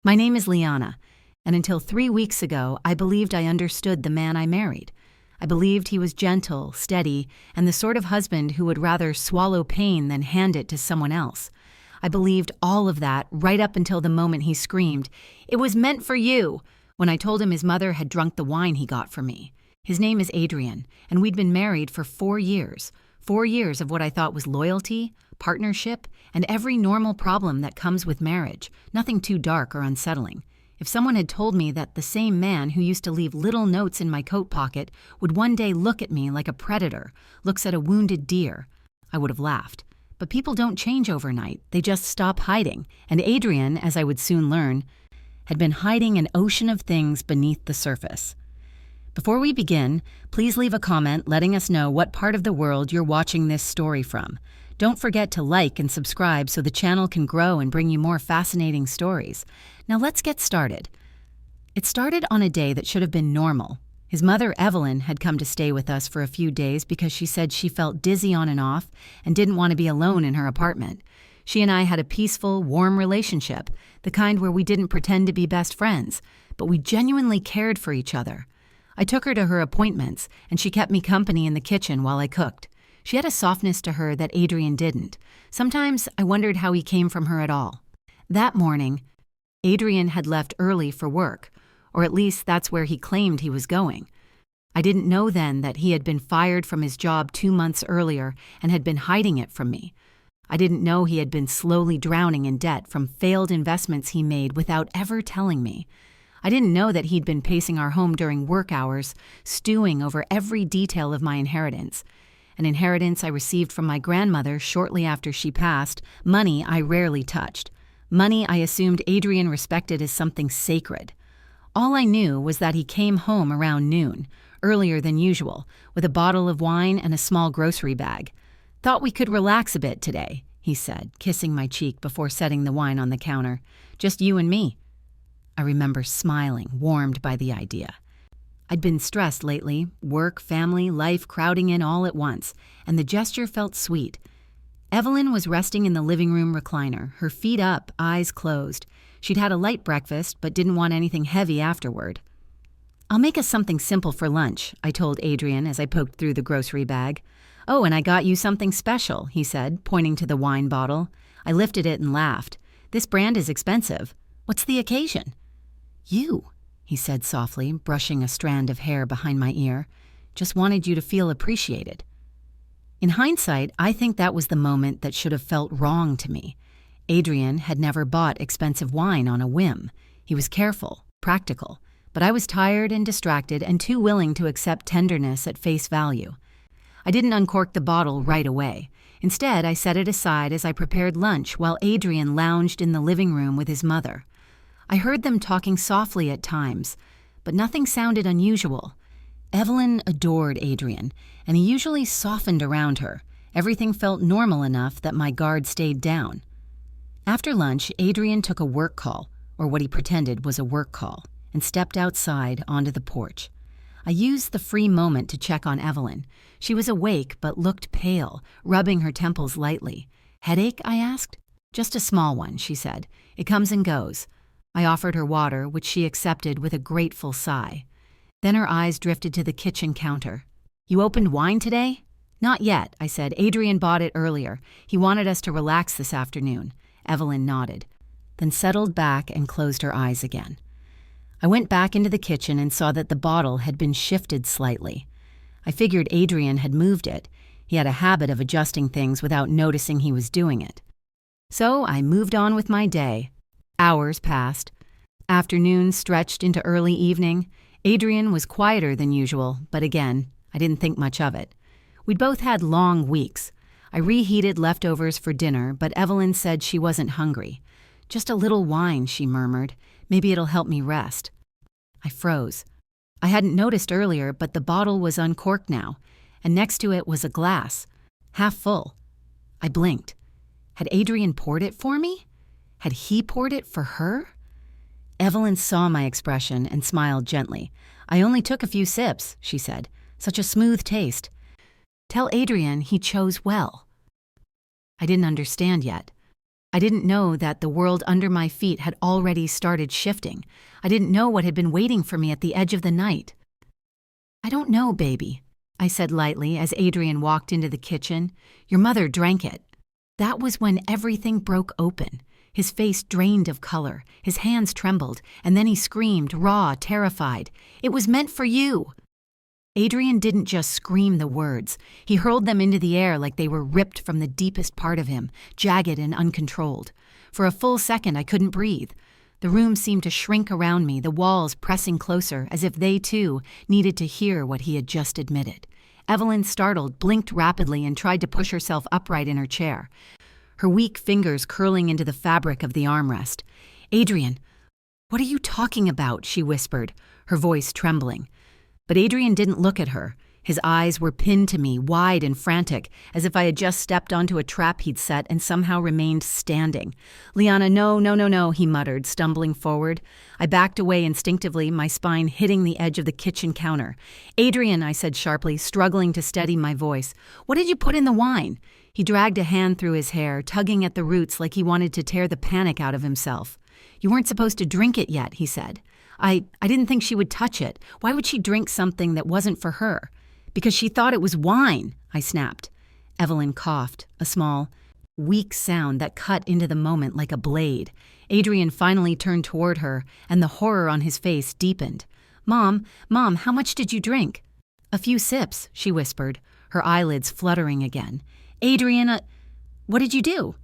My name is Liana, and until 3 weeks ago, I believed I understood the man I married. I believed he was gentle, steady, and the sort of husband who would rather swallow pain than hand it to someone else. I believed all of that right up until the moment he screamed, "It was meant for you," when I told him his mother had drunk the wine he got for me. His name is Adrian, and we'd been married for 4 years. 4 years of what I thought was loyalty, partnership, and every normal problem that comes with marriage, nothing too dark or unsettling. If someone had told me that the same man who used to leave little notes in my coat pocket would one day look at me like a predator looks at a wounded deer, I would have laughed. But people don't change overnight, they just stop hiding, and Adrian, as I would soon learn, had been hiding an ocean of things beneath the surface. Before we begin, please leave a comment letting us know what part of the world you're watching this story from. Don't forget to like and subscribe so the channel can grow and bring you more fascinating stories. Now let's get started. It started on a day that should have been normal. His mother, Evelyn, had come to stay with us for a few days because she said she felt dizzy on and off and didn't want to be alone in her apartment. She and I had a peaceful, warm relationship, the kind where we didn't pretend to be best friends, but we genuinely cared for each other. I took her to her appointments, and she kept me company in the kitchen while I cooked. She had a softness to her that Adrian didn't. Sometimes I wondered how he came from her at all. That morning, Adrian had left early for work, or at least that's where he claimed he was going. I didn't know then that he had been fired from his job 2 months earlier and had been hiding it from me. I didn't know he had been slowly drowning in debt from failed investments he made without ever telling me. I didn't know that he'd been pacing our home during work hours, stewing over every detail of my inheritance. An inheritance I received from my grandmother shortly after she passed, money I rarely touched. Money I assumed Adrian respected as something sacred. All I knew was that he came home around noon, earlier than usual, with a bottle of wine and a small grocery bag. "Thought we could relax a bit today," he said, kissing my cheek before setting the wine on the counter. "Just you and me." I remember smiling, warmed by the idea. I'd been stressed lately, work, family, life crowding in all at once, and the gesture felt sweet. Evelyn was resting in the living room recliner, her feet up, eyes closed. She'd had a light breakfast, but didn't want anything heavy afterward. "I'll make us something simple for lunch," I told Adrian as I poked through the grocery bag. "Oh, and I got you something special," he said, pointing to the wine bottle. I lifted it and laughed. "This brand is expensive. What's the occasion?" "You," he said softly, brushing a strand of hair behind my ear. "Just wanted you to feel appreciated." In hindsight, I think that was the moment that should have felt wrong to me. Adrian had never bought expensive wine on a whim. He was careful, practical, but I was tired and distracted and too willing to accept tenderness at face value. I didn't uncork the bottle right away. Instead, I set it aside as I prepared lunch while Adrian lounged in the living room with his mother. I heard them talking softly at times, but nothing sounded unusual. Evelyn adored Adrian, and he usually softened around her. Everything felt normal enough that my guard stayed down. After lunch, Adrian took a work call, or what he pretended was a work call, and stepped outside onto the porch. I used the free moment to check on Evelyn. She was awake but looked pale, rubbing her temples lightly. "Headache?" I asked. "Just a small one," she said. "It comes and goes." I offered her water, which she accepted with a grateful sigh. Then her eyes drifted to the kitchen counter. "You opened wine today?" "Not yet," I said. "Adrian bought it earlier. He wanted us to relax this afternoon." Evelyn nodded, then settled back and closed her eyes again. I went back into the kitchen and saw that the bottle had been shifted slightly. I figured Adrian had moved it. He had a habit of adjusting things without noticing he was doing it. So I moved on with my day. Hours passed. Afternoon stretched into early evening. Adrian was quieter than usual, but again, I didn't think much of it. We'd both had long weeks. I reheated leftovers for dinner, but Evelyn said she wasn't hungry. "Just a little wine," she murmured. "Maybe it'll help me rest." I froze. I hadn't noticed earlier, but the bottle was uncorked now, and next to it was a glass, half full. I blinked. Had Adrian poured it for me? Had he poured it for her? Evelyn saw my expression and smiled gently. "I only took a few sips," she said. "Such a smooth taste. Tell Adrian he chose well." I didn't understand yet. I didn't know that the world under my feet had already started shifting. I didn't know what had been waiting for me at the edge of the night. "I don't know, baby," I said lightly as Adrian walked into the kitchen. "Your mother drank it." That was when everything broke open. His face drained of color, his hands trembled, and then he screamed, raw, terrified. "It was meant for you!" Adrian didn't just scream the words. He hurled them into the air like they were ripped from the deepest part of him, jagged and uncontrolled. For a full second, I couldn't breathe. The room seemed to shrink around me, the walls pressing closer, as if they, too, needed to hear what he had just admitted. Evelyn, startled, blinked rapidly and tried to push herself upright in her chair, her weak fingers curling into the fabric of the armrest. "Adrian, what are you talking about?" she whispered, her voice trembling. But Adrian didn't look at her. His eyes were pinned to me, wide and frantic, as if I had just stepped onto a trap he'd set and somehow remained standing. "Liana, no," he muttered, stumbling forward. I backed away instinctively, my spine hitting the edge of the kitchen counter. "Adrian," I said sharply, struggling to steady my voice. "What did you put in the wine?" He dragged a hand through his hair, tugging at the roots like he wanted to tear the panic out of himself. "You weren't supposed to drink it yet," he said. I didn't think she would touch it. Why would she drink something that wasn't for her?" "Because she thought it was wine," I snapped. Evelyn coughed, a small, weak sound that cut into the moment like a blade. Adrian finally turned toward her, and the horror on his face deepened. Mom, how much did you drink?" "A few sips," she whispered, her eyelids fluttering again. "Adrian, what did you do?"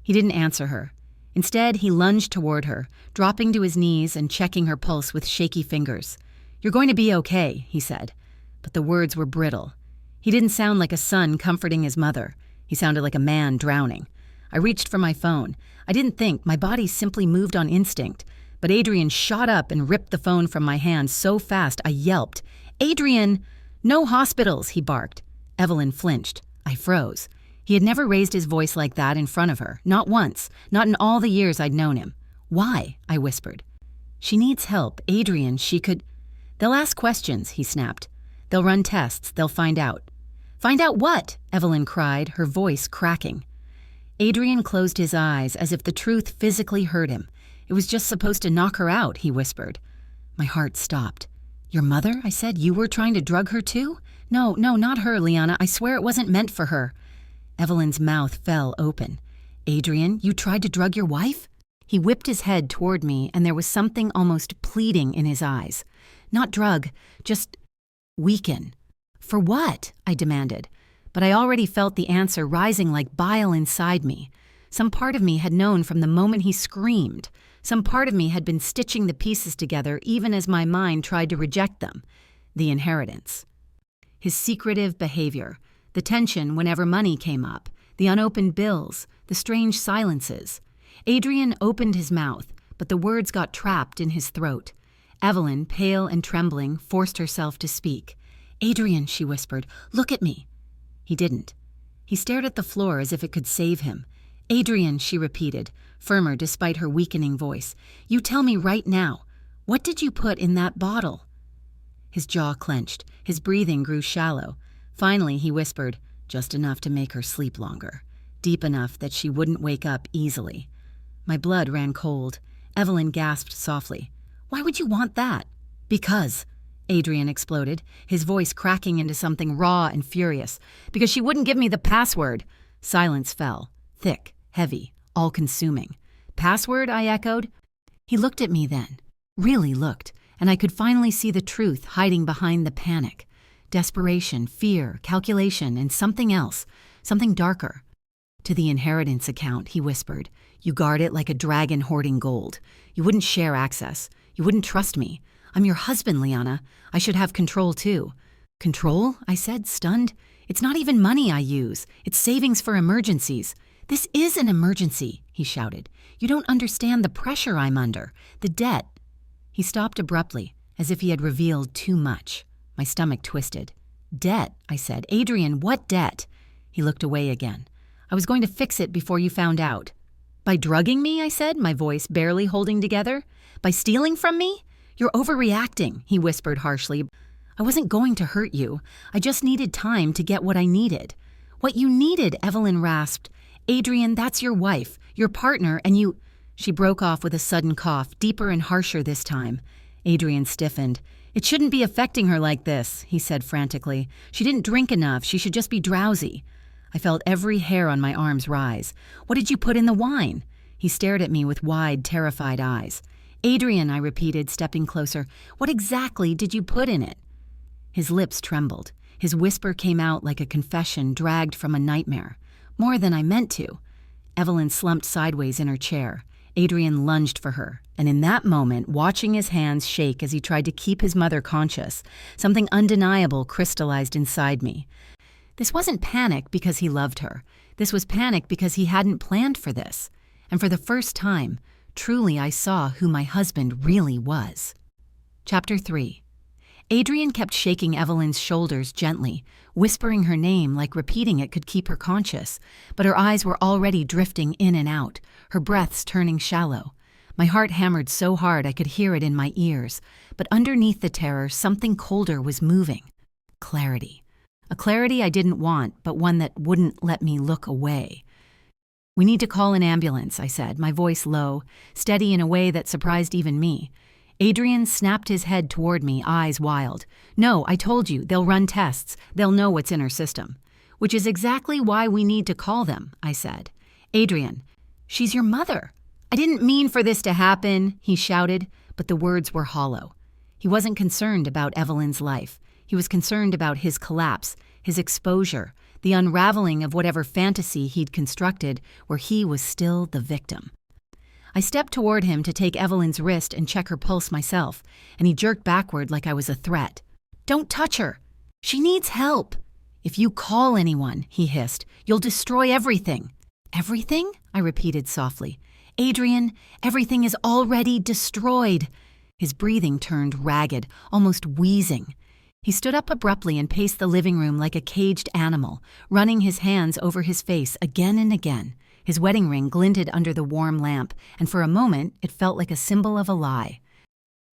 He didn't answer her. Instead, he lunged toward her, dropping to his knees and checking her pulse with shaky fingers. "You're going to be okay," he said. But the words were brittle. He didn't sound like a son comforting his mother. He sounded like a man drowning. I reached for my phone. I didn't think, my body simply moved on instinct. But Adrian shot up and ripped the phone from my hand so fast I yelped. "Adrian!" "No hospitals," he barked. Evelyn flinched. I froze. He had never raised his voice like that in front of her. Not once. Not in all the years I'd known him. "Why?" I whispered. "She needs help. Adrian, she could—" "They'll ask questions," he snapped. "They'll run tests. They'll find out." "Find out what?" Evelyn cried, her voice cracking. Adrian closed his eyes as if the truth physically hurt him. "It was just supposed to knock her out," he whispered. My heart stopped. "Your mother?" I said. "You were trying to drug her too?" No, not her, Liana. I swear it wasn't meant for her." Evelyn's mouth fell open. "Adrian, you tried to drug your wife?" He whipped his head toward me, and there was something almost pleading in his eyes. "Not drug, just weaken." "For what?" I demanded. But I already felt the answer rising like bile inside me. Some part of me had known from the moment he screamed. Some part of me had been stitching the pieces together even as my mind tried to reject them. The inheritance. His secretive behavior. The tension whenever money came up. The unopened bills. The strange silences. Adrian opened his mouth, but the words got trapped in his throat. Evelyn, pale and trembling, forced herself to speak. "Adrian," she whispered, "look at me." He didn't. He stared at the floor as if it could save him. "Adrian," she repeated, firmer despite her weakening voice, "you tell me right now, what did you put in that bottle?" His jaw clenched. His breathing grew shallow. Finally, he whispered, just enough to make her sleep longer, deep enough that she wouldn't wake up easily. My blood ran cold. Evelyn gasped softly. "Why would you want that?" "Because," Adrian exploded, his voice cracking into something raw and furious. "Because she wouldn't give me the password." Silence fell, thick, heavy, all-consuming. "Password?" I echoed. He looked at me then, really looked, and I could finally see the truth hiding behind the panic. Desperation, fear, calculation, and something else, something darker. "To the inheritance account," he whispered. "You guard it like a dragon hoarding gold. You wouldn't share access. You wouldn't trust me. I'm your husband, Liana. I should have control too." "Control?" I said, stunned. "It's not even money I use. It's savings for emergencies." "This is an emergency," he shouted. "You don't understand the pressure I'm under, the debt." He stopped abruptly, as if he had revealed too much. My stomach twisted. "Debt," I said. "Adrian, what debt?" He looked away again. "I was going to fix it before you found out." "By drugging me?" I said, my voice barely holding together. "By stealing from me? You're overreacting," he whispered harshly. "I wasn't going to hurt you. I just needed time to get what I needed." "What you needed," Evelyn rasped. Adrian, that's your wife, your partner, and you—" She broke off with a sudden cough, deeper and harsher this time. Adrian stiffened. "It shouldn't be affecting her like this," he said frantically. "She didn't drink enough. She should just be drowsy." I felt every hair on my arms rise. "What did you put in the wine?" He stared at me with wide, terrified eyes. "Adrian," I repeated, stepping closer, "what exactly did you put in it?" His lips trembled. His whisper came out like a confession dragged from a nightmare. "More than I meant to." Evelyn slumped sideways in her chair. Adrian lunged for her, and in that moment, watching his hands shake as he tried to keep his mother conscious, something undeniable crystallized inside me. This wasn't panic because he loved her. This was panic because he hadn't planned for this. And for the first time, truly I saw who my husband really was. Chapter 3. Adrian kept shaking Evelyn's shoulders gently, whispering her name like repeating it could keep her conscious, but her eyes were already drifting in and out, her breaths turning shallow. My heart hammered so hard I could hear it in my ears, but underneath the terror, something colder was moving. Clarity. A clarity I didn't want, but one that wouldn't let me look away. "We need to call an ambulance," I said, my voice low, steady in a way that surprised even me. Adrian snapped his head toward me, eyes wild. "No, I told you, they'll run tests. They'll know what's in her system." "Which is exactly why we need to call them," I said. "Adrian, she's your mother." "I didn't mean for this to happen," he shouted, but the words were hollow. He wasn't concerned about Evelyn's life. He was concerned about his collapse, his exposure, the unraveling of whatever fantasy he'd constructed where he was still the victim. I stepped toward him to take Evelyn's wrist and check her pulse myself, and he jerked backward like I was a threat. "Don't touch her. She needs help." "If you call anyone," he hissed, "you'll destroy everything." "Everything?" I repeated softly. "Adrian, everything is already destroyed." His breathing turned ragged, almost wheezing. He stood up abruptly and paced the living room like a caged animal, running his hands over his face again and again. His wedding ring glinted under the warm lamp, and for a moment it felt like a symbol of a lie.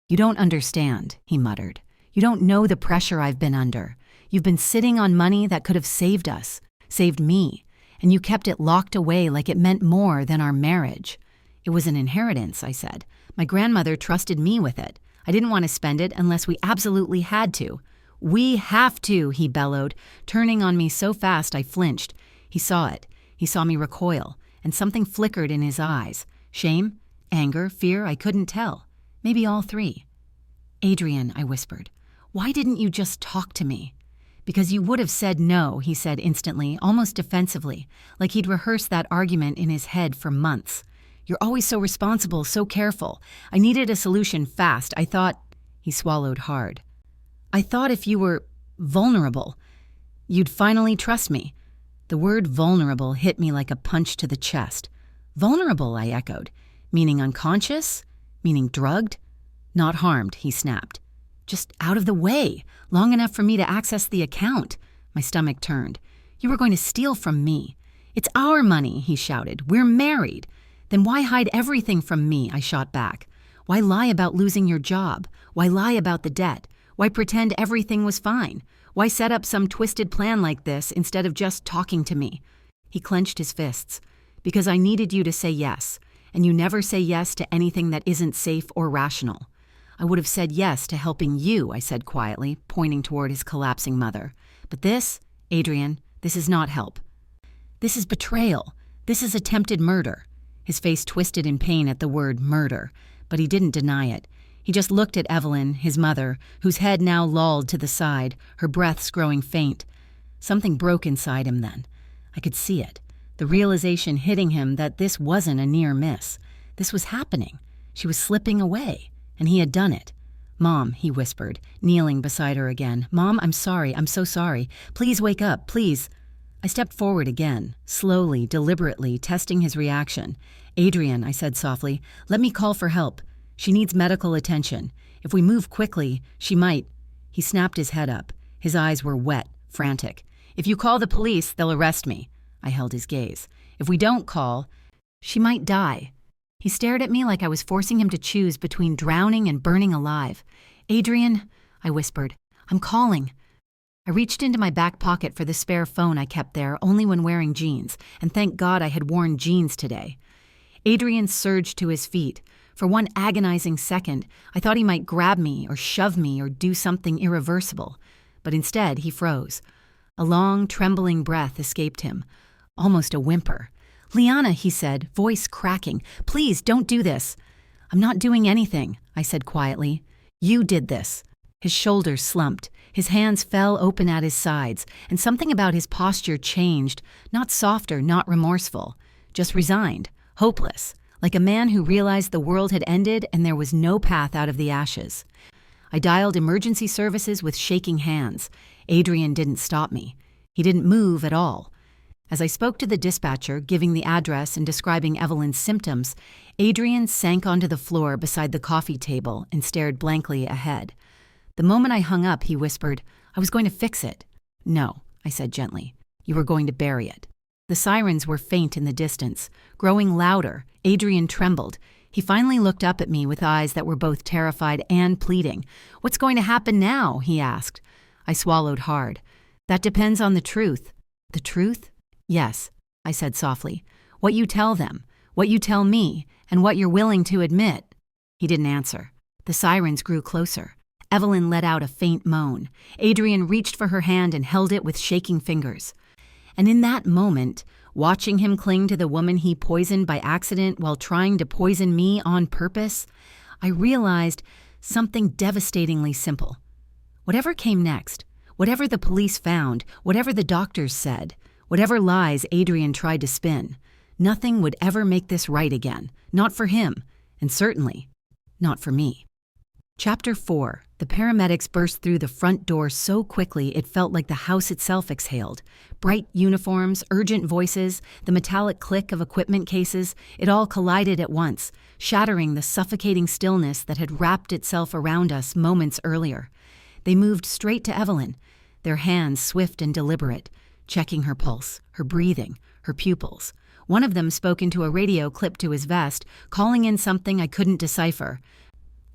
"You don't understand," he muttered. "You don't know the pressure I've been under. You've been sitting on money that could have saved us, saved me, and you kept it locked away like it meant more than our marriage." "It was an inheritance," I said. "My grandmother trusted me with it. I didn't want to spend it unless we absolutely had to." "We have to," he bellowed, turning on me so fast I flinched. He saw it. He saw me recoil, and something flickered in his eyes. Shame, anger, fear, I couldn't tell. Maybe all three. "Adrian," I whispered, "why didn't you just talk to me?" "Because you would have said no," he said instantly, almost defensively, like he'd rehearsed that argument in his head for months. "You're always so responsible, so careful. I needed a solution fast. I thought—" He swallowed hard. "I thought if you were vulnerable, you'd finally trust me." The word vulnerable hit me like a punch to the chest. "Vulnerable," I echoed. "Meaning unconscious? Meaning drugged?" "Not harmed," he snapped. "Just out of the way, long enough for me to access the account." My stomach turned. "You were going to steal from me." "It's our money," he shouted. "We're married." "Then why hide everything from me?" I shot back. "Why lie about losing your job? Why lie about the debt? Why pretend everything was fine? Why set up some twisted plan like this instead of just talking to me?" He clenched his fists. "Because I needed you to say yes, and you never say yes to anything that isn't safe or rational." "I would have said yes to helping you," I said quietly, pointing toward his collapsing mother. "But this, Adrian, this is not help. This is betrayal. This is attempted murder." His face twisted in pain at the word murder, but he didn't deny it. He just looked at Evelyn, his mother, whose head now lolled to the side, her breaths growing faint. Something broke inside him then. I could see it, the realization hitting him that this wasn't a near miss. This was happening. She was slipping away, and he had done it. "Mom," he whispered, kneeling beside her again. "Mom, I'm sorry. I'm so sorry. Please wake up, please." I stepped forward again, slowly, deliberately, testing his reaction. "Adrian," I said softly, "let me call for help. She needs medical attention. If we move quickly, she might—" He snapped his head up. His eyes were wet, frantic. "If you call the police, they'll arrest me." I held his gaze. "If we don't call, she might die." He stared at me like I was forcing him to choose between drowning and burning alive. "Adrian," I whispered, "I'm calling." I reached into my back pocket for the spare phone I kept there only when wearing jeans, and thank God I had worn jeans today. Adrian surged to his feet. For one agonizing second, I thought he might grab me or shove me or do something irreversible, but instead he froze. A long, trembling breath escaped him, almost a whimper. "Liana," he said, voice cracking, "please don't do this." "I'm not doing anything," I said quietly. "You did this." His shoulders slumped, his hands fell open at his sides, and something about his posture changed, not softer, not remorseful, just resigned, hopeless, like a man who realized the world had ended and there was no path out of the ashes. I dialed emergency services with shaking hands. Adrian didn't stop me. He didn't move at all. As I spoke to the dispatcher, giving the address and describing Evelyn's symptoms, Adrian sank onto the floor beside the coffee table and stared blankly ahead. The moment I hung up, he whispered, "I was going to fix it." "No," I said gently. "You were going to bury it." The sirens were faint in the distance, growing louder. Adrian trembled. He finally looked up at me with eyes that were both terrified and pleading. "What's going to happen now?" he asked. I swallowed hard. "That depends on the truth." "The truth?" "Yes," I said softly. "What you tell them, what you tell me, and what you're willing to admit." He didn't answer. The sirens grew closer. Evelyn let out a faint moan. Adrian reached for her hand and held it with shaking fingers. And in that moment, watching him cling to the woman he poisoned by accident while trying to poison me on purpose, I realized something devastatingly simple. Whatever came next, whatever the police found, whatever the doctors said, whatever lies Adrian tried to spin, nothing would ever make this right again. Not for him, and certainly not for me. Chapter 4. The paramedics burst through the front door so quickly it felt like the house itself exhaled. Bright uniforms, urgent voices, the metallic click of equipment cases, it all collided at once, shattering the suffocating stillness that had wrapped itself around us moments earlier. They moved straight to Evelyn, their hands swift and deliberate, checking her pulse, her breathing, her pupils. One of them spoke into a radio clipped to his vest, calling in something I couldn't decipher,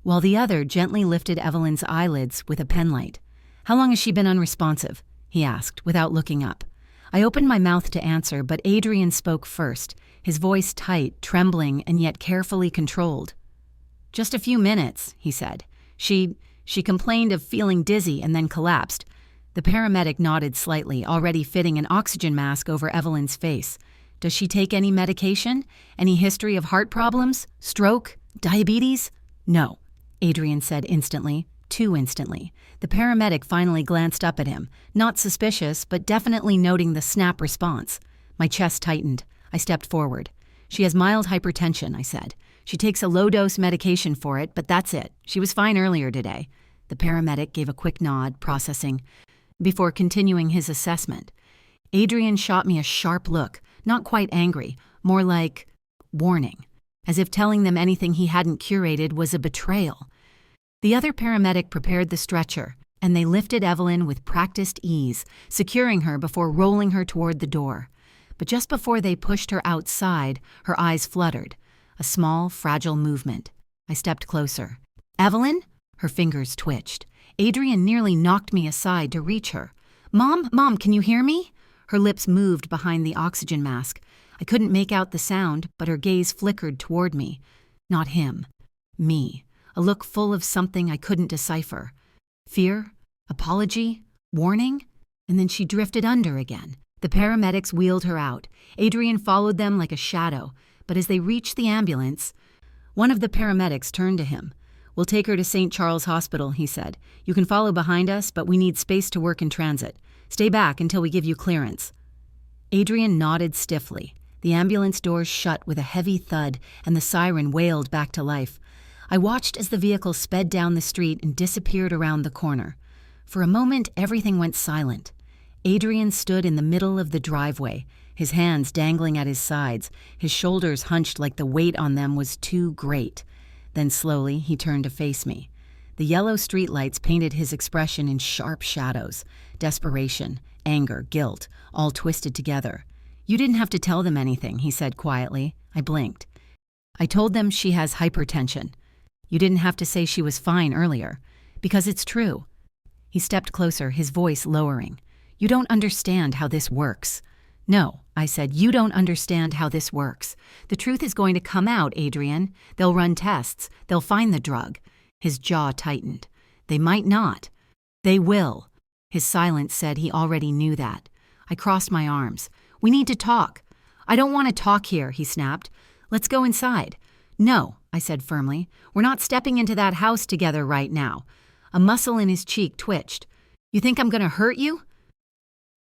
while the other gently lifted Evelyn's eyelids with a penlight. "How long has she been unresponsive?" he asked, without looking up. I opened my mouth to answer, but Adrian spoke first, his voice tight, trembling, and yet carefully controlled. "Just a few minutes," he said. She complained of feeling dizzy and then collapsed." The paramedic nodded slightly, already fitting an oxygen mask over Evelyn's face. "Does she take any medication? Any history of heart problems? Stroke? Diabetes?" "No," Adrian said instantly, too instantly. The paramedic finally glanced up at him, not suspicious, but definitely noting the snap response. My chest tightened. I stepped forward. "She has mild hypertension," I said. "She takes a low-dose medication for it, but that's it. She was fine earlier today." The paramedic gave a quick nod, processing, before continuing his assessment. Adrian shot me a sharp look, not quite angry, more like warning, as if telling them anything he hadn't curated was a betrayal. The other paramedic prepared the stretcher, and they lifted Evelyn with practiced ease, securing her before rolling her toward the door. But just before they pushed her outside, her eyes fluttered, a small, fragile movement. I stepped closer. "Evelyn?" Her fingers twitched. Adrian nearly knocked me aside to reach her. Mom, can you hear me?" Her lips moved behind the oxygen mask. I couldn't make out the sound, but her gaze flickered toward me. Not him. Me. A look full of something I couldn't decipher. Fear? Apology? Warning? And then she drifted under again. The paramedics wheeled her out. Adrian followed them like a shadow, but as they reached the ambulance, one of the paramedics turned to him. "We'll take her to St. Charles Hospital," he said. "You can follow behind us, but we need space to work in transit. Stay back until we give you clearance." Adrian nodded stiffly. The ambulance doors shut with a heavy thud, and the siren wailed back to life. I watched as the vehicle sped down the street and disappeared around the corner. For a moment, everything went silent. Adrian stood in the middle of the driveway, his hands dangling at his sides, his shoulders hunched like the weight on them was too great. Then slowly, he turned to face me. The yellow streetlights painted his expression in sharp shadows. Desperation, anger, guilt, all twisted together. "You didn't have to tell them anything," he said quietly. I blinked. "I told them she has hypertension. You didn't have to say she was fine earlier, because it's true." He stepped closer, his voice lowering. You don't understand how this works. No, I said, you don't understand how this works. The truth is going to come out, Adrian. They'll run tests. They'll find the drug. His jaw tightened. They might not. They will. His silence said he already knew that. I crossed my arms. We need to talk. I don't want to talk here, he snapped. Let's go inside. No, I said firmly. We're not stepping into that house together right now. A muscle in his cheek twitched. You think I'm going to hurt you?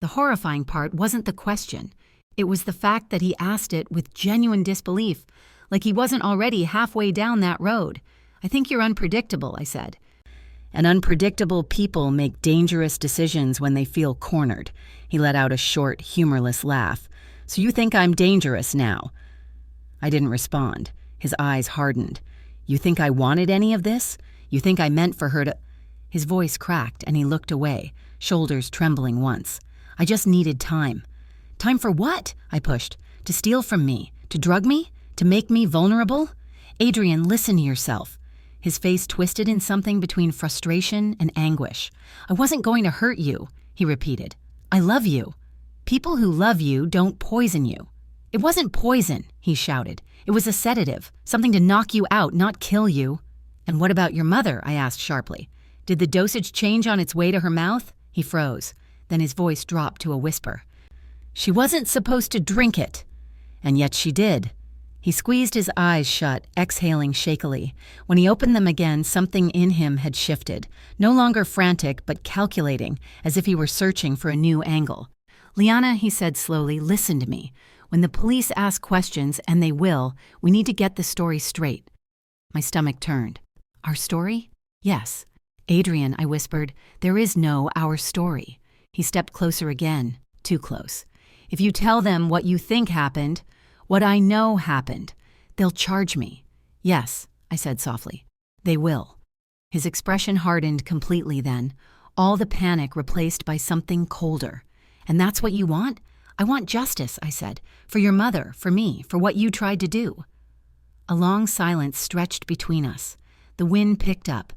The horrifying part wasn't the question. It was the fact that he asked it with genuine disbelief, like he wasn't already halfway down that road. I think you're unpredictable, I said. And unpredictable people make dangerous decisions when they feel cornered. He let out a short, humorless laugh. So you think I'm dangerous now? I didn't respond. His eyes hardened. You think I wanted any of this? You think I meant for her to... His voice cracked and he looked away, shoulders trembling once. I just needed time. Time for what? I pushed. To steal from me? To drug me? To make me vulnerable? Adrian, listen to yourself. His face twisted in something between frustration and anguish. I wasn't going to hurt you, he repeated. I love you. People who love you don't poison you. It wasn't poison, he shouted. It was a sedative, something to knock you out, not kill you. And what about your mother? I asked sharply. Did the dosage change on its way to her mouth? He froze. Then his voice dropped to a whisper. She wasn't supposed to drink it. And yet she did. He squeezed his eyes shut, exhaling shakily. When he opened them again, something in him had shifted. No longer frantic, but calculating, as if he were searching for a new angle. Liana, he said slowly, listen to me. When the police ask questions, and they will, we need to get the story straight. My stomach turned. Our story? Yes. Adrian, I whispered, there is no our story. He stepped closer again, too close. If you tell them what you think happened, what I know happened, they'll charge me. Yes, I said softly. They will. His expression hardened completely then, all the panic replaced by something colder. And that's what you want? I want justice, I said. For your mother, for me, for what you tried to do. A long silence stretched between us. The wind picked up,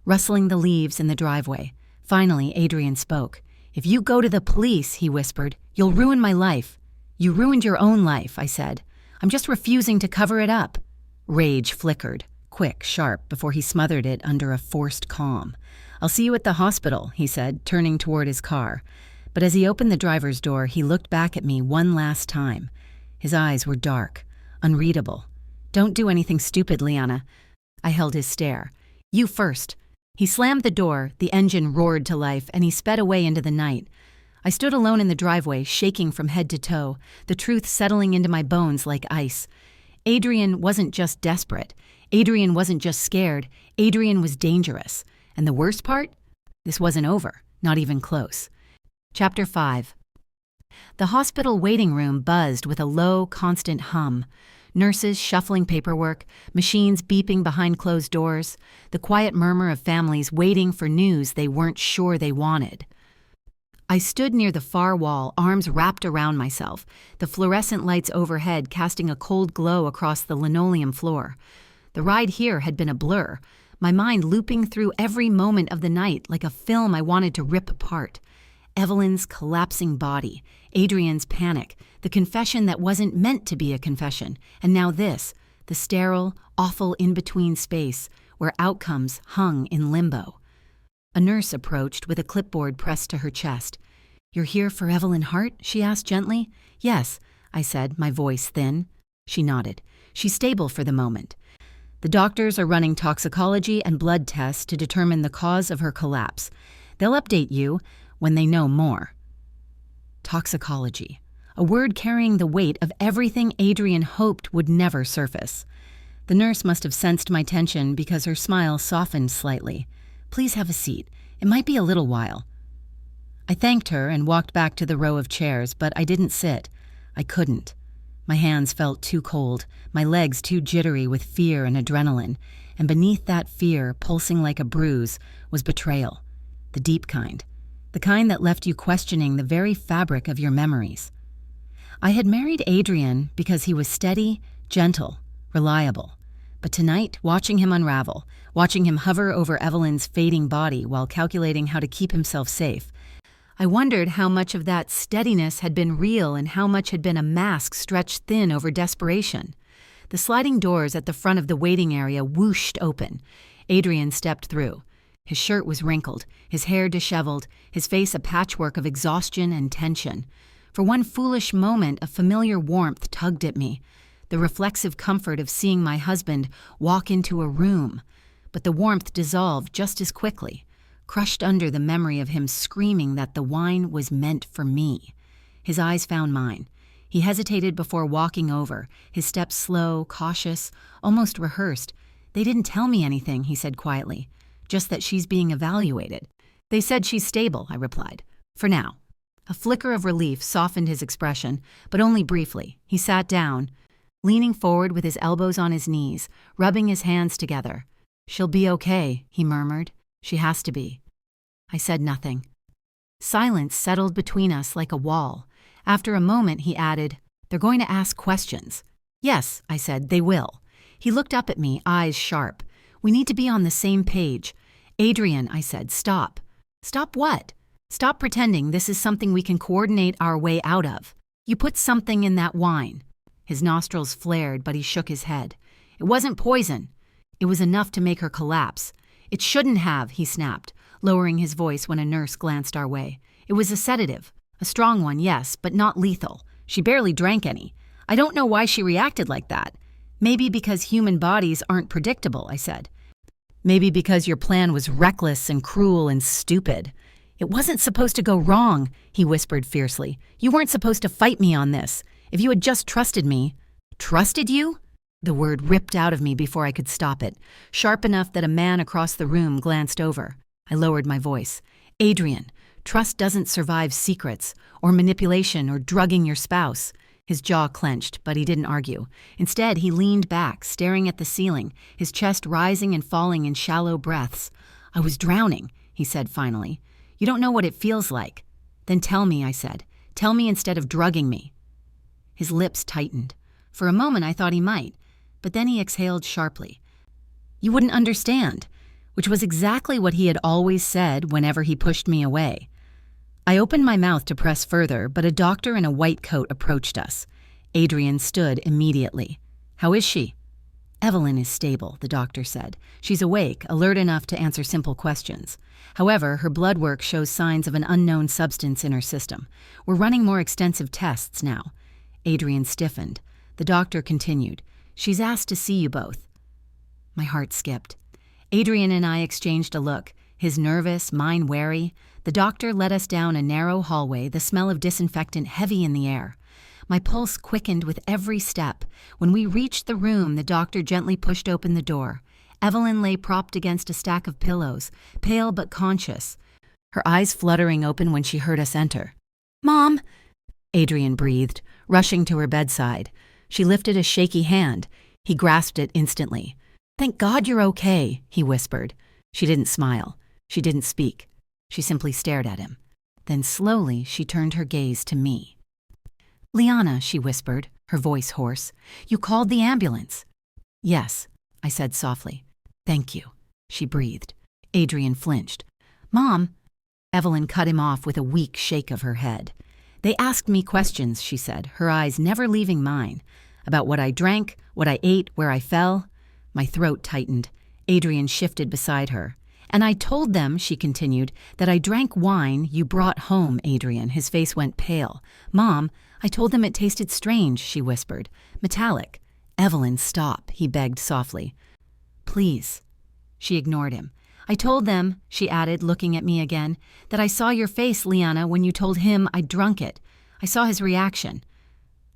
rustling the leaves in the driveway. Finally, Adrian spoke. If you go to the police, he whispered, you'll ruin my life. You ruined your own life, I said. I'm just refusing to cover it up. Rage flickered, quick, sharp, before he smothered it under a forced calm. I'll see you at the hospital, he said, turning toward his car. But as he opened the driver's door, he looked back at me one last time. His eyes were dark, unreadable. Don't do anything stupid, Liana. I held his stare. You first. He slammed the door, the engine roared to life, and he sped away into the night. I stood alone in the driveway, shaking from head to toe, the truth settling into my bones like ice. Adrian wasn't just desperate. Adrian wasn't just scared. Adrian was dangerous. And the worst part? This wasn't over, not even close. Chapter 5. The hospital waiting room buzzed with a low, constant hum. Nurses shuffling paperwork, machines beeping behind closed doors, the quiet murmur of families waiting for news they weren't sure they wanted. I stood near the far wall, arms wrapped around myself, the fluorescent lights overhead casting a cold glow across the linoleum floor. The ride here had been a blur, my mind looping through every moment of the night like a film I wanted to rip apart. Evelyn's collapsing body, Adrian's panic, the confession that wasn't meant to be a confession, and now this, the sterile, awful in-between space where outcomes hung in limbo. A nurse approached with a clipboard pressed to her chest. You're here for Evelyn Hart? She asked gently. Yes, I said, my voice thin. She nodded. She's stable for the moment. The doctors are running toxicology and blood tests to determine the cause of her collapse. They'll update you when they know more. Toxicology, a word carrying the weight of everything Adrian hoped would never surface. The nurse must have sensed my tension because her smile softened slightly. Please have a seat. It might be a little while. I thanked her and walked back to the row of chairs, but I didn't sit. I couldn't. My hands felt too cold, my legs too jittery with fear and adrenaline, and beneath that fear, pulsing like a bruise, was betrayal. The deep kind. The kind that left you questioning the very fabric of your memories. I had married Adrian because he was steady, gentle, reliable. But tonight, watching him unravel, watching him hover over Evelyn's fading body while calculating how to keep himself safe, I wondered how much of that steadiness had been real and how much had been a mask stretched thin over desperation. The sliding doors at the front of the waiting area whooshed open. Adrian stepped through. His shirt was wrinkled, his hair disheveled, his face a patchwork of exhaustion and tension. For one foolish moment, a familiar warmth tugged at me, the reflexive comfort of seeing my husband walk into a room. But the warmth dissolved just as quickly, crushed under the memory of him screaming that the wine was meant for me. His eyes found mine. He hesitated before walking over, his steps slow, cautious, almost rehearsed. "They didn't tell me anything," he said quietly. "Just that she's being evaluated." "They said she's stable," I replied. "For now." A flicker of relief softened his expression, but only briefly. He sat down, leaning forward with his elbows on his knees, rubbing his hands together. "She'll be okay," he murmured. "She has to be." I said nothing. Silence settled between us like a wall. After a moment, he added, "They're going to ask questions." "Yes," I said, "they will." He looked up at me, eyes sharp. "We need to be on the same page." "Adrian," I said, "stop." "Stop what?" "Stop pretending this is something we can coordinate our way out of. You put something in that wine." His nostrils flared, but he shook his head. "It wasn't poison. It was enough to make her collapse." "It shouldn't have," he snapped, lowering his voice when a nurse glanced our way. "It was a sedative. A strong one, yes, but not lethal. She barely drank any. I don't know why she reacted like that. Maybe because human bodies aren't predictable," I said. "Maybe because your plan was reckless and cruel and stupid." "It wasn't supposed to go wrong," he whispered fiercely. "You weren't supposed to fight me on this. If you had just trusted me—" "Trusted you?" The word ripped out of me before I could stop it, sharp enough that a man across the room glanced over. I lowered my voice. "Adrian, trust doesn't survive secrets, or manipulation, or drugging your spouse." His jaw clenched, but he didn't argue. Instead, he leaned back, staring at the ceiling, his chest rising and falling in shallow breaths. "I was drowning," he said finally. "You don't know what it feels like." "Then tell me," I said. "Tell me instead of drugging me." His lips tightened. For a moment, I thought he might, but then he exhaled sharply. "You wouldn't understand," which was exactly what he had always said whenever he pushed me away. I opened my mouth to press further, but a doctor in a white coat approached us. Adrian stood immediately. "How is she?" "Evelyn is stable," the doctor said. "She's awake, alert enough to answer simple questions. However, her blood work shows signs of an unknown substance in her system. We're running more extensive tests now." Adrian stiffened. The doctor continued, "She's asked to see you both." My heart skipped. Adrian and I exchanged a look, his nervous, mine wary. The doctor led us down a narrow hallway, the smell of disinfectant heavy in the air. My pulse quickened with every step. When we reached the room, the doctor gently pushed open the door. Evelyn lay propped against a stack of pillows, pale but conscious, her eyes fluttering open when she heard us enter. "Mom!" Adrian breathed, rushing to her bedside. She lifted a shaky hand. He grasped it instantly. "Thank God you're okay," he whispered. She didn't smile. She didn't speak. She simply stared at him. Then slowly she turned her gaze to me. "Liana," she whispered, her voice hoarse, "you called the ambulance." "Yes," I said softly. "Thank you," she breathed. Adrian flinched. "Mom!" Evelyn cut him off with a weak shake of her head. "They asked me questions," she said, her eyes never leaving mine. "About what I drank, what I ate, where I fell." My throat tightened. Adrian shifted beside her. "And I told them," she continued, "that I drank wine you brought home." Adrian, his face went pale. "Mom, I told them it tasted strange," she whispered. "Metallic." "Evelyn, stop," he begged softly. "Please." She ignored him. "I told them," she added, looking at me again, "that I saw your face, Liana, when you told him I'd drunk it. I saw his reaction."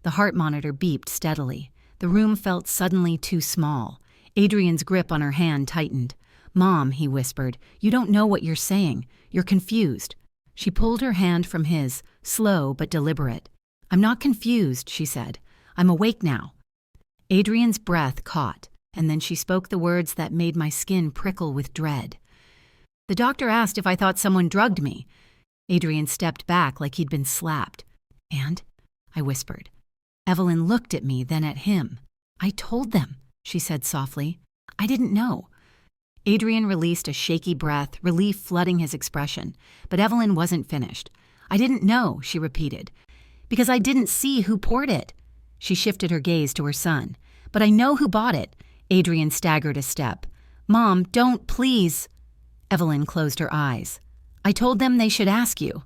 The heart monitor beeped steadily. The room felt suddenly too small. Adrian's grip on her hand tightened. "Mom," he whispered, "you don't know what you're saying. You're confused." She pulled her hand from his, slow but deliberate. "I'm not confused," she said. "I'm awake now." Adrian's breath caught, and then she spoke the words that made my skin prickle with dread. "The doctor asked if I thought someone drugged me." Adrian stepped back like he'd been slapped. "And?" I whispered. Evelyn looked at me, then at him. "I told them." she said softly. I didn't know. Adrian released a shaky breath, relief flooding his expression, but Evelyn wasn't finished. I didn't know, she repeated, because I didn't see who poured it. She shifted her gaze to her son. But I know who bought it. Adrian staggered a step. Mom, don't, please. Evelyn closed her eyes. I told them they should ask you.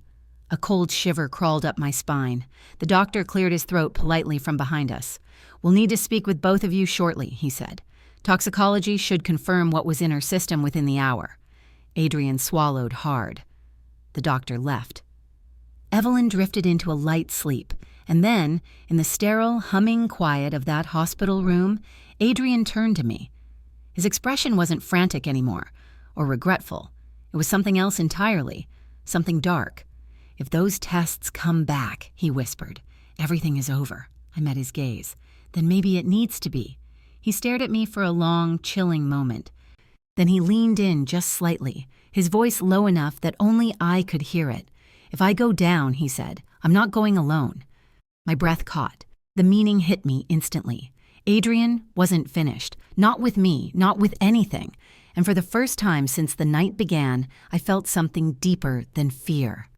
A cold shiver crawled up my spine. The doctor cleared his throat politely from behind us. We'll need to speak with both of you shortly, he said. Toxicology should confirm what was in her system within the hour. Adrian swallowed hard. The doctor left. Evelyn drifted into a light sleep, and then, in the sterile, humming quiet of that hospital room, Adrian turned to me. His expression wasn't frantic anymore, or regretful. It was something else entirely, something dark. If those tests come back, he whispered, everything is over. I met his gaze. Then maybe it needs to be. He stared at me for a long, chilling moment. Then he leaned in just slightly, his voice low enough that only I could hear it. If I go down, he said, I'm not going alone. My breath caught. The meaning hit me instantly. Adrian wasn't finished. Not with me, not with anything. And for the first time since the night began, I felt something deeper than fear.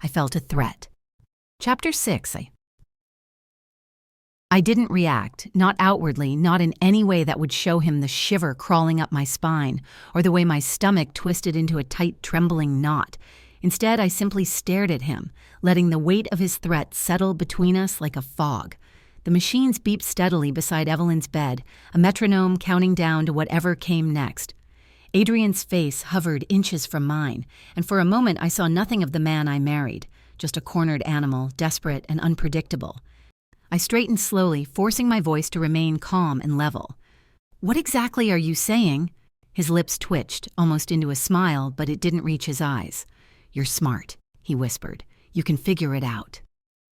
I felt a threat. Chapter 6. I didn't react, not outwardly, not in any way that would show him the shiver crawling up my spine, or the way my stomach twisted into a tight, trembling knot. Instead, I simply stared at him, letting the weight of his threat settle between us like a fog. The machines beeped steadily beside Evelyn's bed, a metronome counting down to whatever came next. Adrian's face hovered inches from mine, and for a moment I saw nothing of the man I married, just a cornered animal, desperate and unpredictable. I straightened slowly, forcing my voice to remain calm and level. What exactly are you saying? His lips twitched, almost into a smile, but it didn't reach his eyes. You're smart, he whispered. You can figure it out.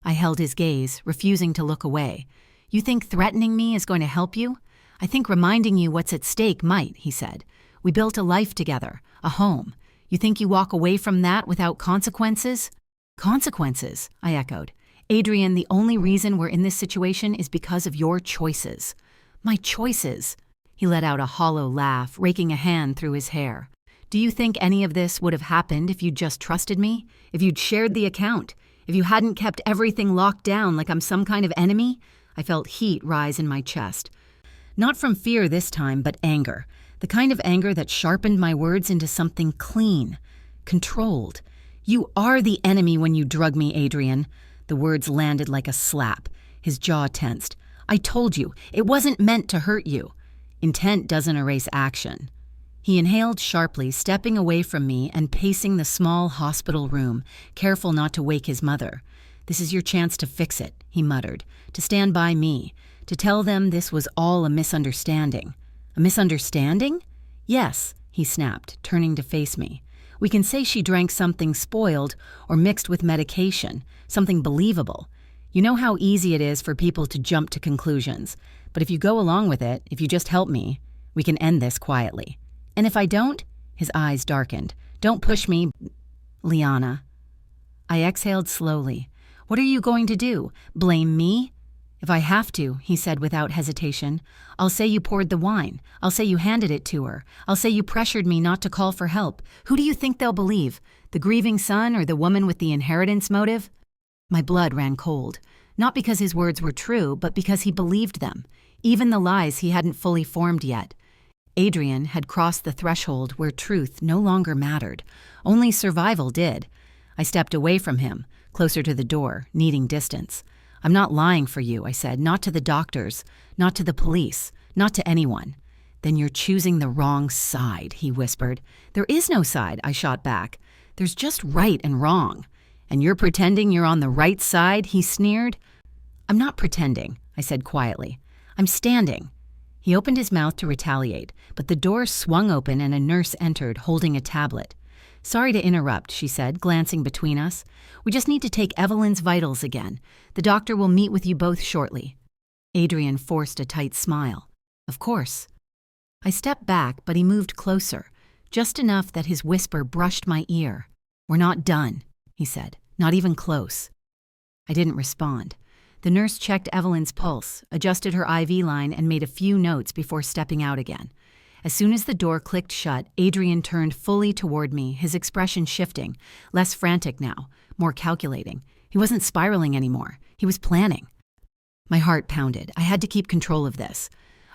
I held his gaze, refusing to look away. You think threatening me is going to help you? I think reminding you what's at stake might, he said. We built a life together, a home. You think you walk away from that without consequences? Consequences, I echoed. Adrian, the only reason we're in this situation is because of your choices. My choices. He let out a hollow laugh, raking a hand through his hair. Do you think any of this would have happened if you'd just trusted me? If you'd shared the account? If you hadn't kept everything locked down like I'm some kind of enemy? I felt heat rise in my chest. Not from fear this time, but anger. The kind of anger that sharpened my words into something clean, controlled. You are the enemy when you drug me, Adrian. The words landed like a slap. His jaw tensed. I told you, it wasn't meant to hurt you. Intent doesn't erase action. He inhaled sharply, stepping away from me and pacing the small hospital room, careful not to wake his mother. This is your chance to fix it, he muttered, to stand by me, to tell them this was all a misunderstanding. A misunderstanding? Yes, he snapped, turning to face me. We can say she drank something spoiled or mixed with medication, something believable. You know how easy it is for people to jump to conclusions. But if you go along with it, if you just help me, we can end this quietly. And if I don't, his eyes darkened. Don't push me, Liana. I exhaled slowly. What are you going to do? Blame me? If I have to, he said without hesitation, I'll say you poured the wine. I'll say you handed it to her. I'll say you pressured me not to call for help. Who do you think they'll believe? The grieving son or the woman with the inheritance motive? My blood ran cold. Not because his words were true, but because he believed them. Even the lies he hadn't fully formed yet. Adrian had crossed the threshold where truth no longer mattered. Only survival did. I stepped away from him, closer to the door, needing distance. I'm not lying for you, I said, not to the doctors, not to the police, not to anyone. Then you're choosing the wrong side, he whispered. There is no side, I shot back. There's just right and wrong. And you're pretending you're on the right side, he sneered. I'm not pretending, I said quietly. I'm standing. He opened his mouth to retaliate, but the door swung open and a nurse entered, holding a tablet. Sorry to interrupt, she said, glancing between us. We just need to take Evelyn's vitals again. The doctor will meet with you both shortly. Adrian forced a tight smile. Of course. I stepped back, but he moved closer, just enough that his whisper brushed my ear. We're not done, he said, not even close. I didn't respond. The nurse checked Evelyn's pulse, adjusted her IV line, and made a few notes before stepping out again. As soon as the door clicked shut, Adrian turned fully toward me, his expression shifting, less frantic now, more calculating. He wasn't spiraling anymore. He was planning. My heart pounded. I had to keep control of this.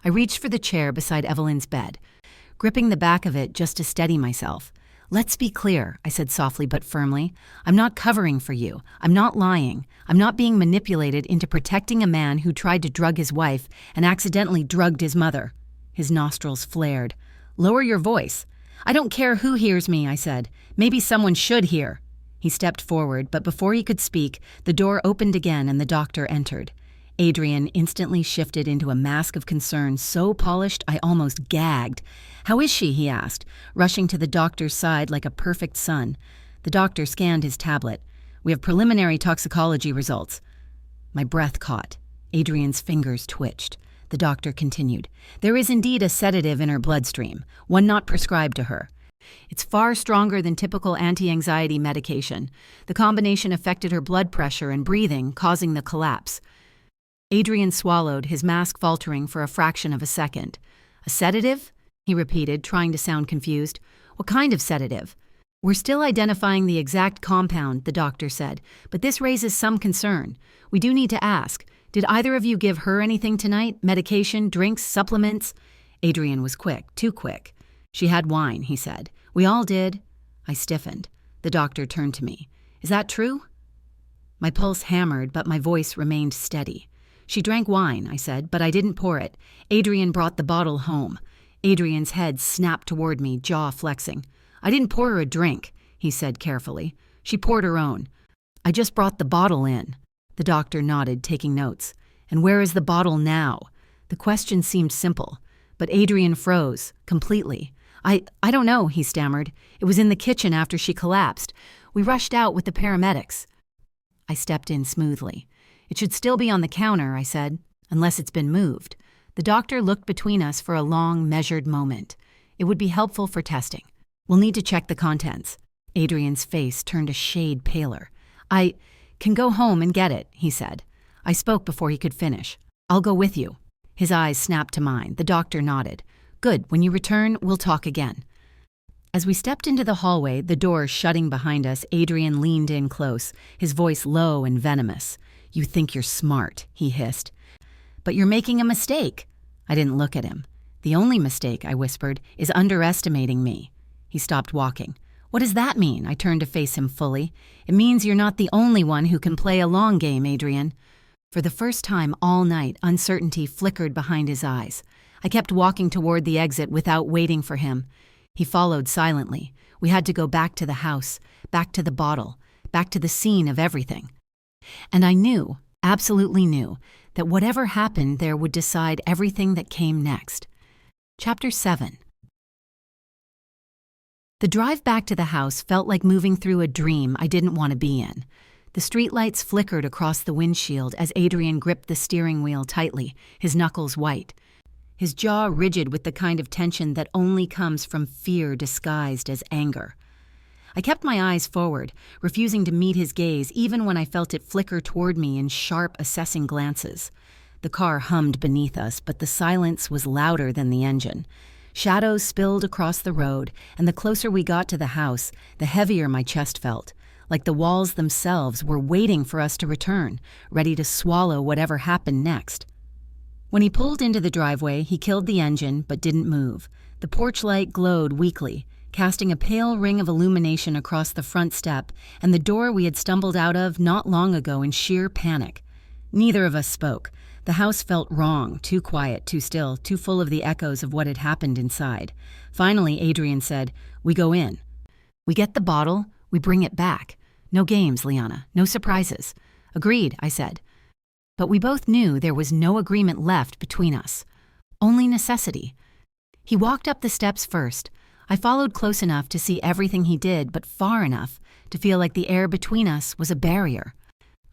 I reached for the chair beside Evelyn's bed, gripping the back of it just to steady myself. "Let's be clear," I said softly but firmly. "I'm not covering for you. I'm not lying. I'm not being manipulated into protecting a man who tried to drug his wife and accidentally drugged his mother." His nostrils flared. "Lower your voice." "I don't care who hears me," I said. "Maybe someone should hear." He stepped forward, but before he could speak, the door opened again and the doctor entered. Adrian instantly shifted into a mask of concern so polished I almost gagged. "How is she?" he asked, rushing to the doctor's side like a perfect son. The doctor scanned his tablet. "We have preliminary toxicology results." My breath caught. Adrian's fingers twitched. The doctor continued. "There is indeed a sedative in her bloodstream, one not prescribed to her. It's far stronger than typical anti-anxiety medication. The combination affected her blood pressure and breathing, causing the collapse." Adrian swallowed, his mask faltering for a fraction of a second. "A sedative?" he repeated, trying to sound confused. "What kind of sedative?" "We're still identifying the exact compound," the doctor said, "but this raises some concern. We do need to ask, did either of you give her anything tonight? Medication, drinks, supplements?" Adrian was quick, too quick. "She had wine," he said. "We all did." I stiffened. The doctor turned to me. "Is that true?" My pulse hammered, but my voice remained steady. "She drank wine," I said, "but I didn't pour it. Adrian brought the bottle home." Adrian's head snapped toward me, jaw flexing. "I didn't pour her a drink," he said carefully. "She poured her own. I just brought the bottle in." The doctor nodded, taking notes. "And where is the bottle now?" The question seemed simple, but Adrian froze, completely. I don't know," he stammered. "It was in the kitchen after she collapsed. We rushed out with the paramedics." I stepped in smoothly. "It should still be on the counter," I said, "unless it's been moved." The doctor looked between us for a long, measured moment. "It would be helpful for testing. We'll need to check the contents." Adrian's face turned a shade paler. "I can go home and get it," he said. I spoke before he could finish. "I'll go with you." His eyes snapped to mine. The doctor nodded. "Good. When you return, we'll talk again." As we stepped into the hallway, the door shutting behind us, Adrian leaned in close, his voice low and venomous. "You think you're smart," he hissed. "But you're making a mistake." I didn't look at him. "The only mistake," I whispered, "is underestimating me." He stopped walking. "What does that mean?" I turned to face him fully. "It means you're not the only one who can play a long game, Adrian." For the first time all night, uncertainty flickered behind his eyes. I kept walking toward the exit without waiting for him. He followed silently. We had to go back to the house, back to the bottle, back to the scene of everything. And I knew, absolutely knew, that whatever happened there would decide everything that came next. Chapter 7. The drive back to the house felt like moving through a dream I didn't want to be in. The streetlights flickered across the windshield as Adrian gripped the steering wheel tightly, his knuckles white. His jaw rigid with the kind of tension that only comes from fear disguised as anger. I kept my eyes forward, refusing to meet his gaze even when I felt it flicker toward me in sharp, assessing glances. The car hummed beneath us, but the silence was louder than the engine. Shadows spilled across the road, and the closer we got to the house, the heavier my chest felt, like the walls themselves were waiting for us to return, ready to swallow whatever happened next. When he pulled into the driveway, he killed the engine but didn't move. The porch light glowed weakly, casting a pale ring of illumination across the front step and the door we had stumbled out of not long ago in sheer panic. Neither of us spoke. The house felt wrong, too quiet, too still, too full of the echoes of what had happened inside. Finally, Adrian said, "We go in. We get the bottle, we bring it back. No games, Liana, no surprises." "Agreed," I said. But we both knew there was no agreement left between us. Only necessity. He walked up the steps first. I followed close enough to see everything he did, but far enough to feel like the air between us was a barrier.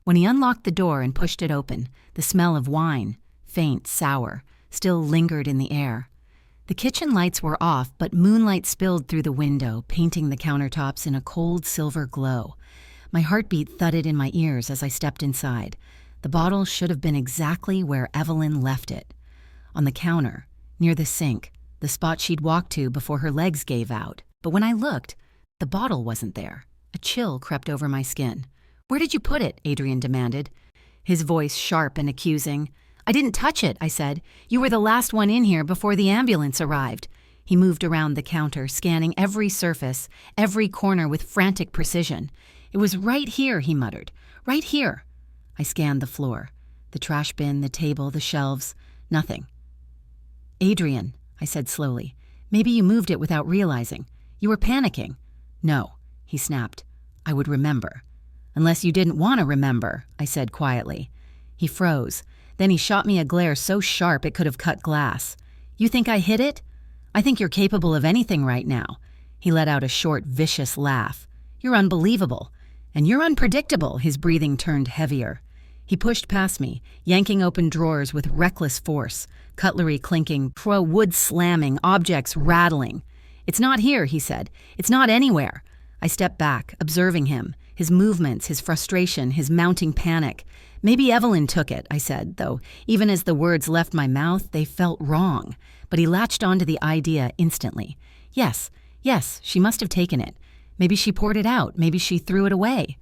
When he unlocked the door and pushed it open, the smell of wine, faint, sour, still lingered in the air. The kitchen lights were off, but moonlight spilled through the window, painting the countertops in a cold silver glow. My heartbeat thudded in my ears as I stepped inside. The bottle should have been exactly where Evelyn left it. On the counter, near the sink, the spot she'd walked to before her legs gave out. But when I looked, the bottle wasn't there. A chill crept over my skin. "Where did you put it?" Adrian demanded, his voice sharp and accusing. "I didn't touch it," I said. "You were the last one in here before the ambulance arrived." He moved around the counter, scanning every surface, every corner with frantic precision. "It was right here," he muttered. "Right here." I scanned the floor. The trash bin, the table, the shelves. Nothing. "Adrian," I said slowly, "maybe you moved it without realizing. You were panicking." "No," he snapped. "I would remember." "Unless you didn't want to remember," I said quietly. He froze. Then he shot me a glare so sharp it could have cut glass. "You think I hid it? I think you're capable of anything right now." He let out a short, vicious laugh. "You're unbelievable. And you're unpredictable." His breathing turned heavier. He pushed past me, yanking open drawers with reckless force, cutlery clinking, wood slamming, objects rattling. "It's not here," he said. "It's not anywhere." I stepped back, observing him, his movements, his frustration, his mounting panic. "Maybe Evelyn took it," I said, though even as the words left my mouth, they felt wrong. But he latched onto the idea instantly. Yes, she must have taken it. Maybe she poured it out. Maybe she threw it away."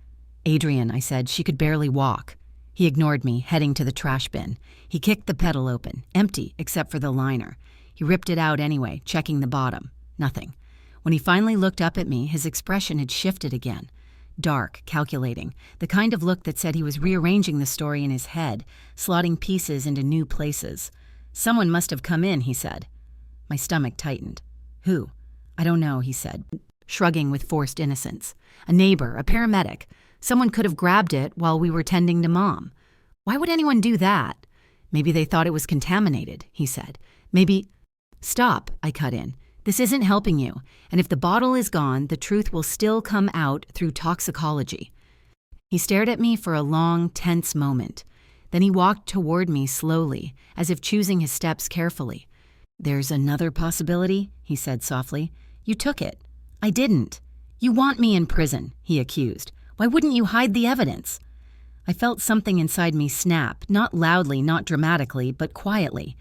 "Adrian," I said, "she could barely walk." He ignored me, heading to the trash bin. He kicked the pedal open, empty except for the liner. He ripped it out anyway, checking the bottom. Nothing. When he finally looked up at me, his expression had shifted again. Dark, calculating, the kind of look that said he was rearranging the story in his head, slotting pieces into new places. "Someone must have come in," he said. My stomach tightened. "Who?" "I don't know," he said, shrugging with forced innocence. "A neighbor, a paramedic. Someone could have grabbed it while we were tending to Mom." "Why would anyone do that?" "Maybe they thought it was contaminated," he said. "Maybe—" "Stop," I cut in. "This isn't helping you, and if the bottle is gone, the truth will still come out through toxicology." He stared at me for a long, tense moment. Then he walked toward me slowly, as if choosing his steps carefully. "There's another possibility," he said softly. "You took it." "I didn't." "You want me in prison," he accused. "Why wouldn't you hide the evidence?" I felt something inside me snap, not loudly, not dramatically, but quietly,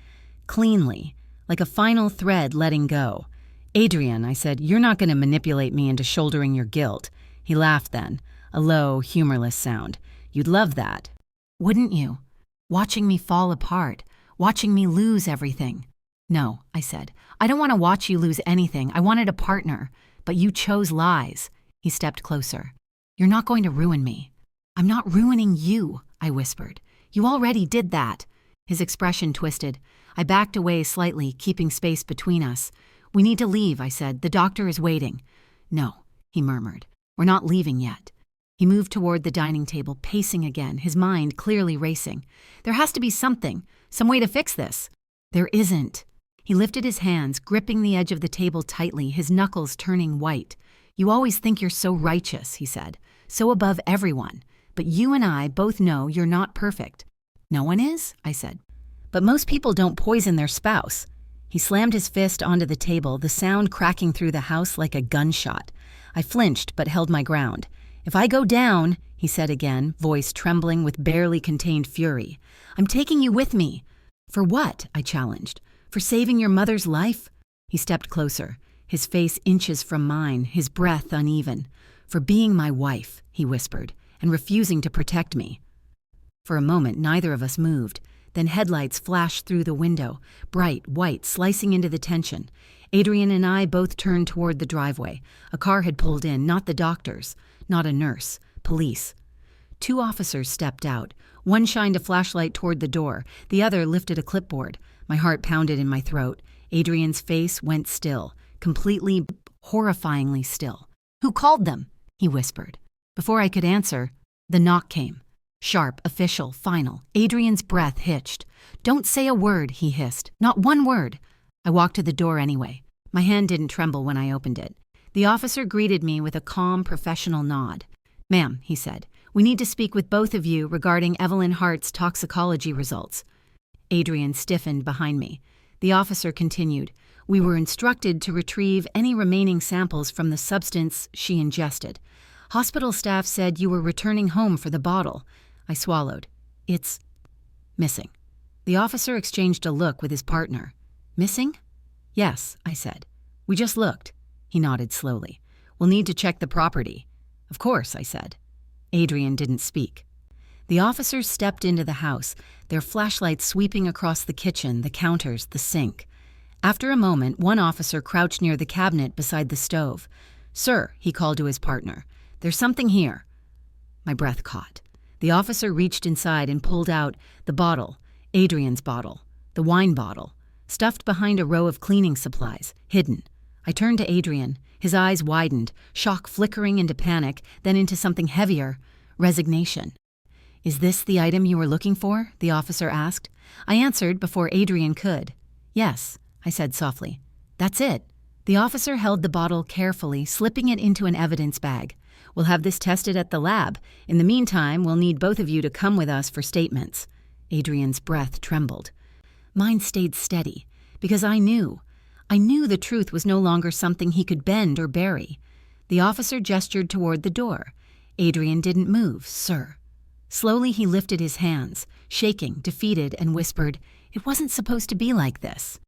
cleanly, like a final thread letting go. "Adrian," I said, "you're not going to manipulate me into shouldering your guilt." He laughed then, a low, humorless sound. "You'd love that, wouldn't you? Watching me fall apart, watching me lose everything." "No," I said, "I don't want to watch you lose anything. I wanted a partner, but you chose lies." He stepped closer. "You're not going to ruin me." "I'm not ruining you," I whispered. "You already did that." His expression twisted. I backed away slightly, keeping space between us. "We need to leave," I said. "The doctor is waiting." "No," he murmured. "We're not leaving yet." He moved toward the dining table, pacing again, his mind clearly racing. "There has to be something, some way to fix this." "There isn't." He lifted his hands, gripping the edge of the table tightly, his knuckles turning white. "You always think you're so righteous," he said, "so above everyone. But you and I both know you're not perfect." "No one is?" I said. "But most people don't poison their spouse." He slammed his fist onto the table, the sound cracking through the house like a gunshot. I flinched but held my ground. "If I go down," he said again, voice trembling with barely contained fury, "I'm taking you with me." "For what?" I challenged. "For saving your mother's life?" He stepped closer, his face inches from mine, his breath uneven. "For being my wife," he whispered, "and refusing to protect me." For a moment, neither of us moved. Then headlights flashed through the window, bright, white, slicing into the tension. Adrian and I both turned toward the driveway. A car had pulled in, not the doctor's, not a nurse, police. 2 officers stepped out. One shined a flashlight toward the door. The other lifted a clipboard. My heart pounded in my throat. Adrian's face went still, completely, horrifyingly still. "Who called them?" he whispered. Before I could answer, the knock came. Sharp, official, final. Adrian's breath hitched. "Don't say a word," he hissed. "Not one word." I walked to the door anyway. My hand didn't tremble when I opened it. The officer greeted me with a calm, professional nod. "Ma'am," he said, "we need to speak with both of you regarding Evelyn Hart's toxicology results." Adrian stiffened behind me. The officer continued. "We were instructed to retrieve any remaining samples from the substance she ingested. Hospital staff said you were returning home for the bottle." I swallowed. It's missing. The officer exchanged a look with his partner. Missing? Yes, I said. We just looked. He nodded slowly. We'll need to check the property. Of course, I said. Adrian didn't speak. The officers stepped into the house, their flashlights sweeping across the kitchen, the counters, the sink. After a moment, one officer crouched near the cabinet beside the stove. Sir, he called to his partner, there's something here. My breath caught. The officer reached inside and pulled out the bottle, Adrian's bottle, the wine bottle, stuffed behind a row of cleaning supplies, hidden. I turned to Adrian. His eyes widened, shock flickering into panic, then into something heavier, resignation. Is this the item you were looking for? The officer asked. I answered before Adrian could. Yes, I said softly. That's it. The officer held the bottle carefully, slipping it into an evidence bag. We'll have this tested at the lab. In the meantime, we'll need both of you to come with us for statements. Adrian's breath trembled. Mine stayed steady, because I knew the truth was no longer something he could bend or bury. The officer gestured toward the door. Adrian didn't move, sir. Slowly he lifted his hands, shaking, defeated, and whispered, It wasn't supposed to be like this.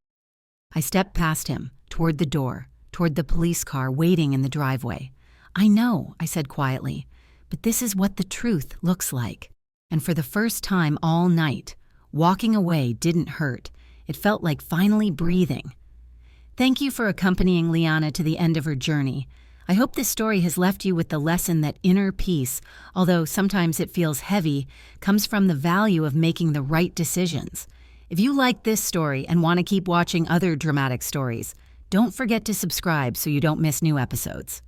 I stepped past him, toward the door, toward the police car waiting in the driveway. I know, I said quietly, but this is what the truth looks like. And for the first time all night, walking away didn't hurt. It felt like finally breathing. Thank you for accompanying Liana to the end of her journey. I hope this story has left you with the lesson that inner peace, although sometimes it feels heavy, comes from the value of making the right decisions. If you like this story and want to keep watching other dramatic stories, don't forget to subscribe so you don't miss new episodes.